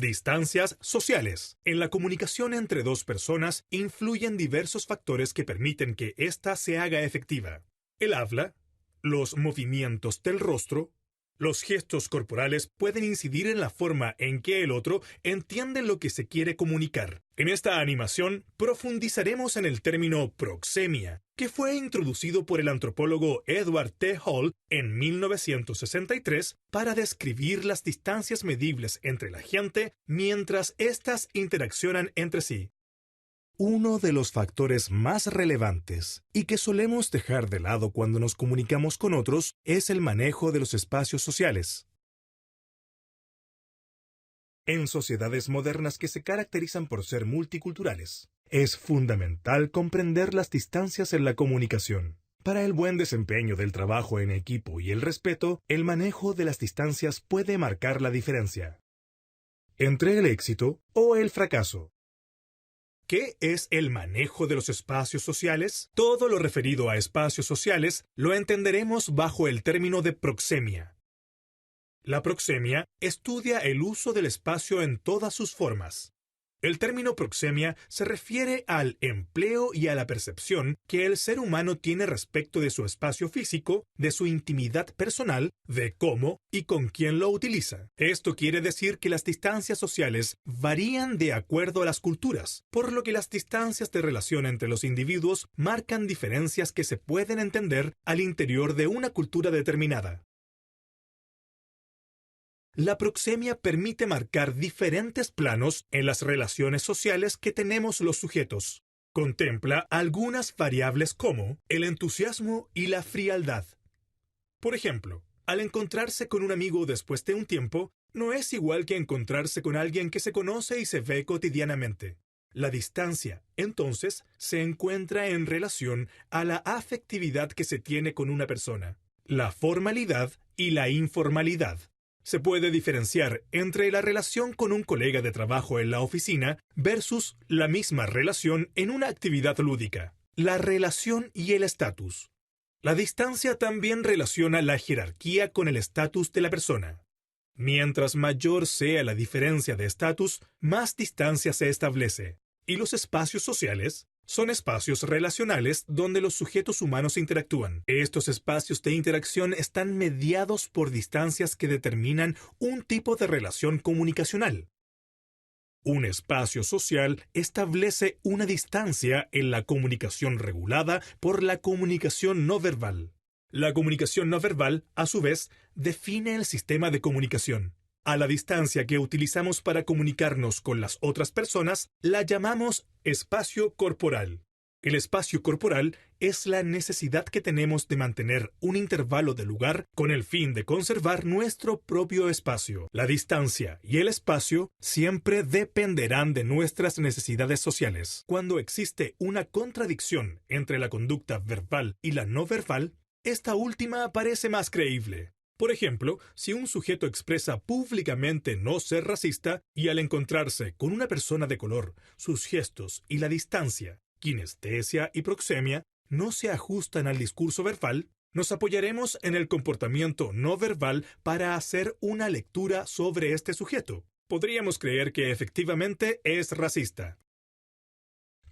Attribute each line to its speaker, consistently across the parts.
Speaker 1: Distancias sociales. En la comunicación entre dos personas influyen diversos factores que permiten que ésta se haga efectiva. El habla, los movimientos del rostro, los gestos corporales pueden incidir en la forma en que el otro entiende lo que se quiere comunicar. En esta animación profundizaremos en el término proxemia, que fue introducido por el antropólogo Edward T. Hall en 1963 para describir las distancias medibles entre la gente mientras éstas interaccionan entre sí. Uno de los factores más relevantes y que solemos dejar de lado cuando nos comunicamos con otros es el manejo de los espacios sociales. En sociedades modernas que se caracterizan por ser multiculturales, es fundamental comprender las distancias en la comunicación. Para el buen desempeño del trabajo en equipo y el respeto, el manejo de las distancias puede marcar la diferencia entre el éxito o el fracaso. ¿Qué es el manejo de los espacios sociales? Todo lo referido a espacios sociales lo entenderemos bajo el término de proxemia. La proxemia estudia el uso del espacio en todas sus formas. El término proxemia se refiere al empleo y a la percepción que el ser humano tiene respecto de su espacio físico, de su intimidad personal, de cómo y con quién lo utiliza. Esto quiere decir que las distancias sociales varían de acuerdo a las culturas, por lo que las distancias de relación entre los individuos marcan diferencias que se pueden entender al interior de una cultura determinada. La proxemia permite marcar diferentes planos en las relaciones sociales que tenemos los sujetos. Contempla algunas variables como el entusiasmo y la frialdad. Por ejemplo, al encontrarse con un amigo después de un tiempo, no es igual que encontrarse con alguien que se conoce y se ve cotidianamente. La distancia, entonces, se encuentra en relación a la afectividad que se tiene con una persona, la formalidad y la informalidad. Se puede diferenciar entre la relación con un colega de trabajo en la oficina versus la misma relación en una actividad lúdica. La relación y el estatus. La distancia también relaciona la jerarquía con el estatus de la persona. Mientras mayor sea la diferencia de estatus, más distancia se establece. Y los espacios sociales son espacios relacionales donde los sujetos humanos interactúan. Estos espacios de interacción están mediados por distancias que determinan un tipo de relación comunicacional. Un espacio social establece una distancia en la comunicación regulada por la comunicación no verbal. La comunicación no verbal, a su vez, define el sistema de comunicación. A la distancia que utilizamos para comunicarnos con las otras personas, la llamamos espacio corporal. El espacio corporal es la necesidad que tenemos de mantener un intervalo de lugar con el fin de conservar nuestro propio espacio. La distancia y el espacio siempre dependerán de nuestras necesidades sociales. Cuando existe una contradicción entre la conducta verbal y la no verbal, esta última parece más creíble. Por ejemplo, si un sujeto expresa públicamente no ser racista y al encontrarse con una persona de color, sus gestos y la distancia, kinestesia y proxemia, no se ajustan al discurso verbal, nos apoyaremos en el comportamiento no verbal para hacer una lectura sobre este sujeto. Podríamos creer que efectivamente es racista.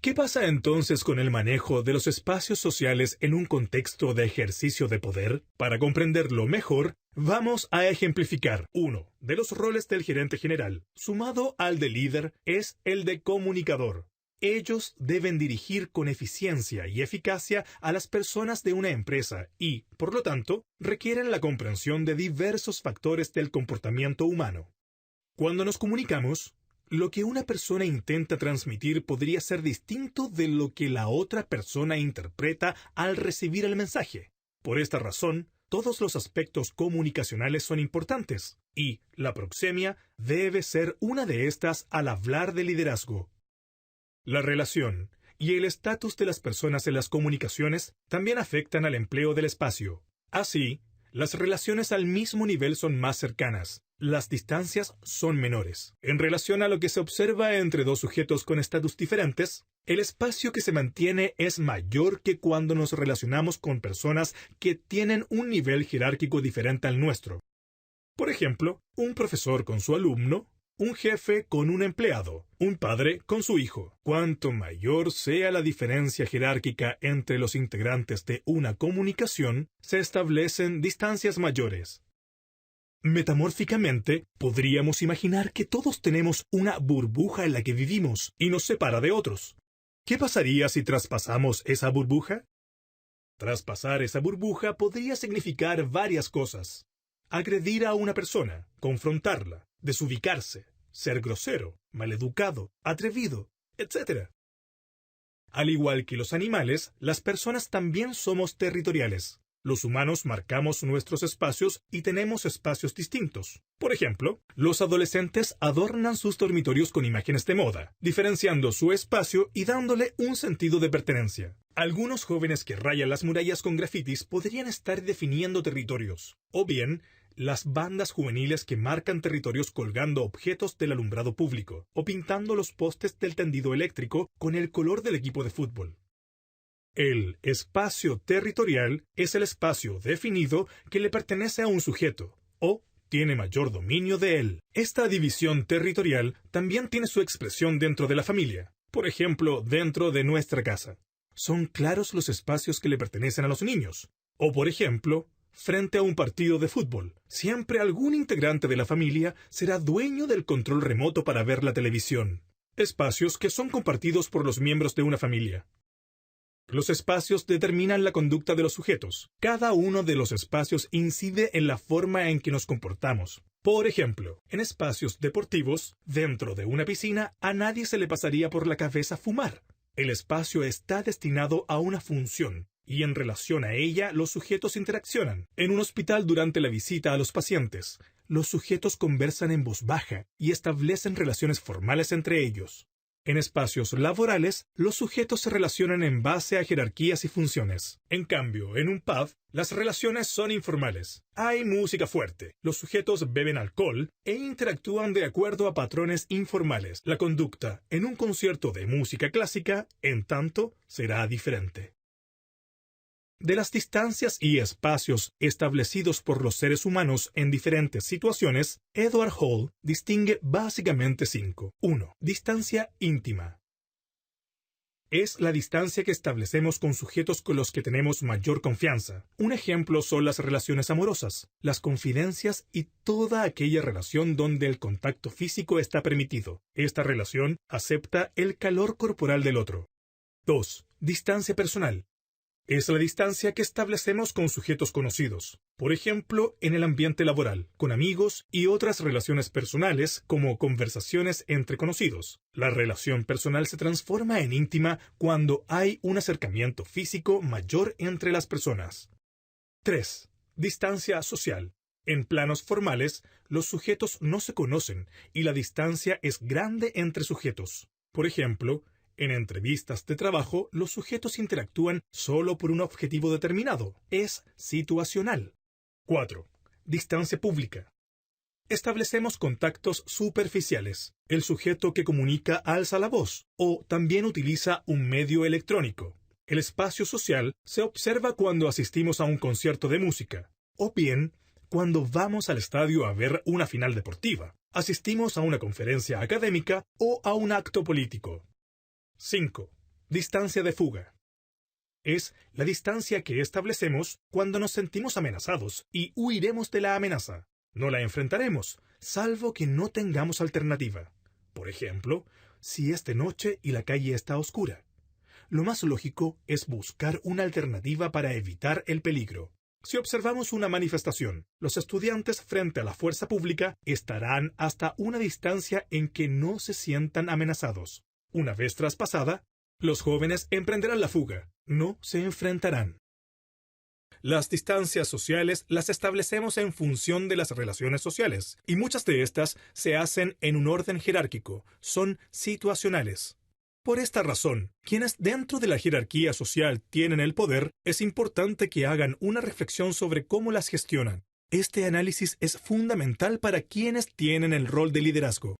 Speaker 1: ¿Qué pasa entonces con el manejo de los espacios sociales en un contexto de ejercicio de poder? Para comprenderlo mejor, vamos a ejemplificar. Uno de los roles del gerente general, sumado al de líder, es el de comunicador. Ellos deben dirigir con eficiencia y eficacia a las personas de una empresa y, por lo tanto, requieren la comprensión de diversos factores del comportamiento humano. Cuando nos comunicamos, lo que una persona intenta transmitir podría ser distinto de lo que la otra persona interpreta al recibir el mensaje. Por esta razón, todos los aspectos comunicacionales son importantes, y la proxemia debe ser una de estas al hablar de liderazgo. La relación y el estatus de las personas en las comunicaciones también afectan al empleo del espacio. Así, las relaciones al mismo nivel son más cercanas. Las distancias son menores. En relación a lo que se observa entre dos sujetos con estatus diferentes, el espacio que se mantiene es mayor que cuando nos relacionamos con personas que tienen un nivel jerárquico diferente al nuestro. Por ejemplo, un profesor con su alumno un jefe con un empleado, un padre con su hijo. Cuanto mayor sea la diferencia jerárquica entre los integrantes de una comunicación, se establecen distancias mayores. Metamórficamente, podríamos imaginar que todos tenemos una burbuja en la que vivimos y nos separa de otros. ¿Qué pasaría si traspasamos esa burbuja? Traspasar esa burbuja podría significar varias cosas. Agredir a una persona, confrontarla, desubicarse, ser grosero, maleducado, atrevido, etc. Al igual que los animales, las personas también somos territoriales. Los humanos marcamos nuestros espacios y tenemos espacios distintos. Por ejemplo, los adolescentes adornan sus dormitorios con imágenes de moda, diferenciando su espacio y dándole un sentido de pertenencia. Algunos jóvenes que rayan las murallas con grafitis podrían estar definiendo territorios, o bien las bandas juveniles que marcan territorios colgando objetos del alumbrado público, o pintando los postes del tendido eléctrico con el color del equipo de fútbol. El espacio territorial es el espacio definido que le pertenece a un sujeto, o tiene mayor dominio de él. Esta división territorial también tiene su expresión dentro de la familia, por ejemplo, dentro de nuestra casa. Son claros los espacios que le pertenecen a los niños, o por ejemplo, frente a un partido de fútbol. Siempre algún integrante de la familia será dueño del control remoto para ver la televisión. Espacios que son compartidos por los miembros de una familia. Los espacios determinan la conducta de los sujetos. Cada uno de los espacios incide en la forma en que nos comportamos. Por ejemplo, en espacios deportivos, dentro de una piscina, a nadie se le pasaría por la cabeza fumar. El espacio está destinado a una función, y en relación a ella los sujetos interaccionan. En un hospital durante la visita a los pacientes, los sujetos conversan en voz baja y establecen relaciones formales entre ellos. En espacios laborales, los sujetos se relacionan en base a jerarquías y funciones. En cambio, en un pub, las relaciones son informales. Hay música fuerte, los sujetos beben alcohol e interactúan de acuerdo a patrones informales. La conducta en un concierto de música clásica, en tanto, será diferente. De las distancias y espacios establecidos por los seres humanos en diferentes situaciones, Edward Hall distingue básicamente 5. 1. Distancia íntima. Es la distancia que establecemos con sujetos con los que tenemos mayor confianza. Un ejemplo son las relaciones amorosas, las confidencias y toda aquella relación donde el contacto físico está permitido. Esta relación acepta el calor corporal del otro. 2. Distancia personal. Es la distancia que establecemos con sujetos conocidos, por ejemplo, en el ambiente laboral, con amigos y otras relaciones personales como conversaciones entre conocidos. La relación personal se transforma en íntima cuando hay un acercamiento físico mayor entre las personas. 3. Distancia social. En planos formales, los sujetos no se conocen y la distancia es grande entre sujetos. Por ejemplo, en entrevistas de trabajo, los sujetos interactúan solo por un objetivo determinado. Es situacional. 4. Distancia pública. Establecemos contactos superficiales. El sujeto que comunica alza la voz, o también utiliza un medio electrónico. El espacio social se observa cuando asistimos a un concierto de música, o bien cuando vamos al estadio a ver una final deportiva, asistimos a una conferencia académica o a un acto político. 5. Distancia de fuga. Es la distancia que establecemos cuando nos sentimos amenazados y huiremos de la amenaza. No la enfrentaremos, salvo que no tengamos alternativa. Por ejemplo, si es de noche y la calle está oscura. Lo más lógico es buscar una alternativa para evitar el peligro. Si observamos una manifestación, los estudiantes frente a la fuerza pública estarán hasta una distancia en que no se sientan amenazados. Una vez traspasada, los jóvenes emprenderán la fuga, no se enfrentarán. Las distancias sociales las establecemos en función de las relaciones sociales, y muchas de estas se hacen en un orden jerárquico, son situacionales. Por esta razón, quienes dentro de la jerarquía social tienen el poder, es importante que hagan una reflexión sobre cómo las gestionan. Este análisis es fundamental para quienes tienen el rol de liderazgo.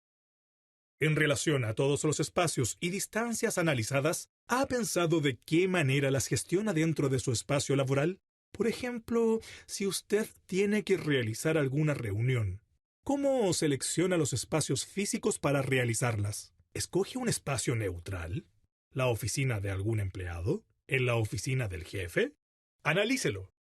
Speaker 1: En relación a todos los espacios y distancias analizadas, ¿ha pensado de qué manera las gestiona dentro de su espacio laboral? Por ejemplo, si usted tiene que realizar alguna reunión, ¿Cómo selecciona los espacios físicos para realizarlas? ¿Escoge un espacio neutral? ¿La oficina de algún empleado? ¿En la oficina del jefe? Analícelo.